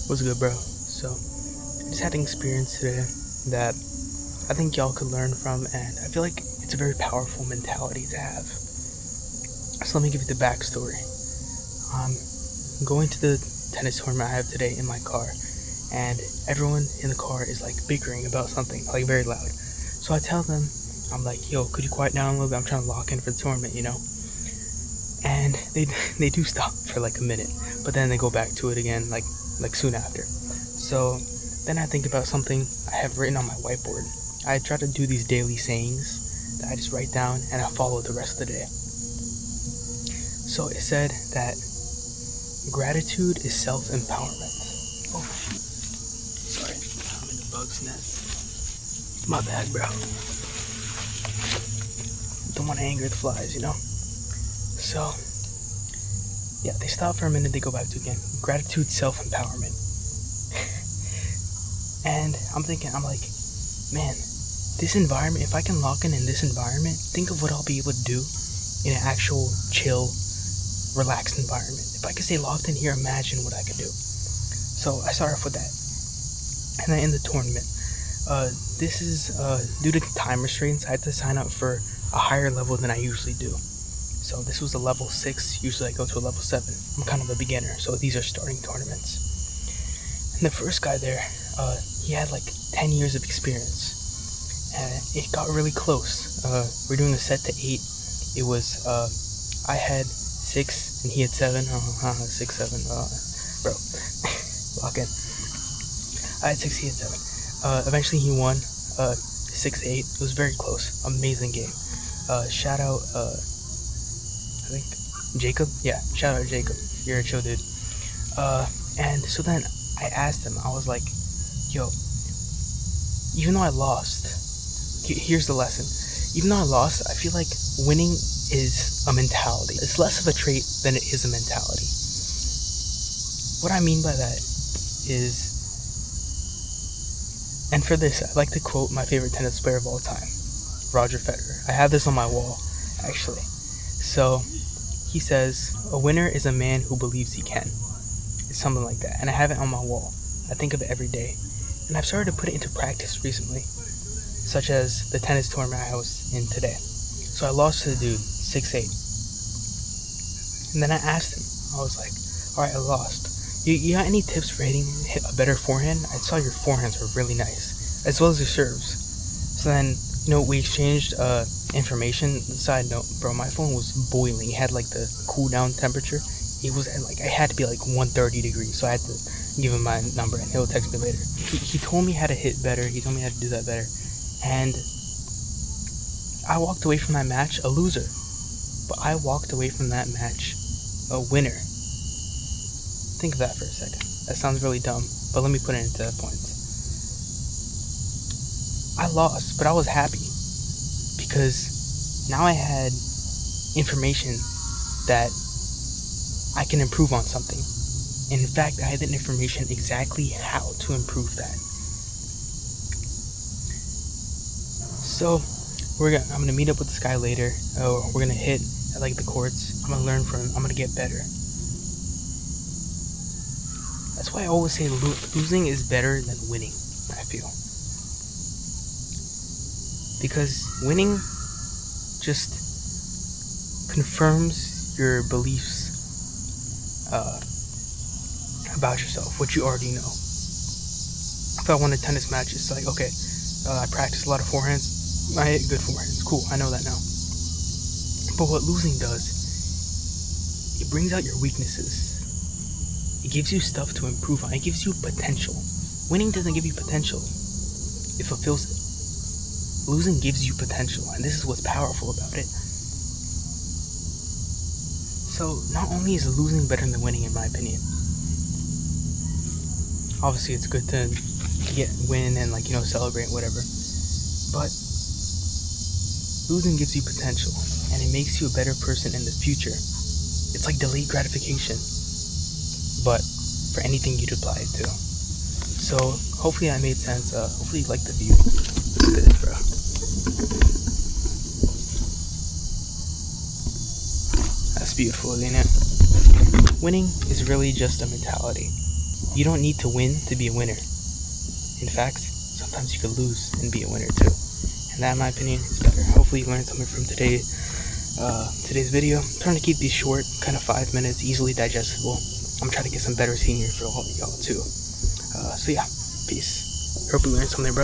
What's good, bro? So, I just had an experience today that I think y'all could learn from, and I feel like it's a very powerful mentality to have. So, let me give you the backstory. I'm going to the tennis tournament I have today in my car, and everyone in the car is like bickering about something, like very loud. So, I tell them, I'm like, yo, could you quiet down a little bit? I'm trying to lock in for the tournament, And they do stop for like a minute, but then they go back to it again, like soon after. So then I think about something I have written on my whiteboard. I try to do these daily sayings that I just write down and I follow the rest of the day. So it said that gratitude is self-empowerment. Oh shoot. Sorry, I'm in the bug's nest. My bad, bro. Don't want to anger the flies, So, yeah, they stop for a minute, they go back to again. Gratitude, self-empowerment. And I'm like, man, this environment, if I can lock in this environment, think of what I'll be able to do in an actual chill, relaxed environment. If I could stay locked in here, imagine what I could do. So I start off with that. And then in the tournament, this is due to time restraints, I had to sign up for a higher level than I usually do. So this was a level 6, usually I go to a level 7. I'm kind of a beginner, so these are starting tournaments. And the first guy there, he had like 10 years of experience. And it got really close. We're doing a set to 8. It was, I had 6 and he had 7. 6, 7, bro. Lock in. I had 6, he had 7. Eventually he won, 6-8. It was very close. Amazing game. Shout out, I think Jacob. Yeah, shout out Jacob. You're a chill dude. And so then I asked him. I was like, "Yo, even though I lost, here's the lesson. Even though I lost, I feel like winning is a mentality. It's less of a trait than it is a mentality. What I mean by that is, and for this, I like to quote my favorite tennis player of all time, Roger Federer. I have this on my wall, actually. So he says, a winner is a man who believes he can. It's something like that. And I have it on my wall. I think of it every day. And I've started to put it into practice recently, such as the tennis tournament I was in today. So I lost to the dude, 6-8. And then I asked him, I was like, all right, I lost. You got any tips for hitting a better forehand? I saw your forehands were really nice, as well as your serves. So then, we exchanged information. Side note, bro, my phone was boiling. It had like the cool down temperature. It was like, I had to be like 130 degrees. So I had to give him my number and he'll text me later. He told me how to hit better. He told me how to do that better. And I walked away from that match a loser. But I walked away from that match a winner. Think of that for a second. That sounds really dumb, but let me put it into points. I lost, but I was happy because now I had information that I can improve on something. And in fact, I had the information exactly how to improve that. So I'm gonna meet up with this guy later. We're gonna hit at like the courts. I'm gonna learn from him. I'm gonna get better. That's why I always say losing is better than winning, I feel. Because winning just confirms your beliefs about yourself, what you already know. If I won a tennis match, it's like, okay, I practice a lot of forehands, I hit good forehands, cool, I know that now. But what losing does, it brings out your weaknesses. It gives you stuff to improve on. It gives you potential. Winning doesn't give you potential. It fulfills it. Losing gives you potential, and this is what's powerful about it. So, not only is losing better than winning, in my opinion. Obviously, it's good to win and celebrate, whatever. But losing gives you potential, and it makes you a better person in the future. It's like delayed gratification, but for anything you'd apply it to. So, hopefully that made sense. Hopefully you like the view. Look at this, bro. That's beautiful, isn't it? Winning is really just a mentality. you don't need to win to be a winner. In fact, sometimes you could lose and be a winner too. And that, in my opinion, is better. Hopefully you learned something from today's video. I'm trying to keep these short, kind of 5 minutes, easily digestible. I'm trying to get some better scenery for all of y'all too. So yeah, peace. Hope you learned something, bro.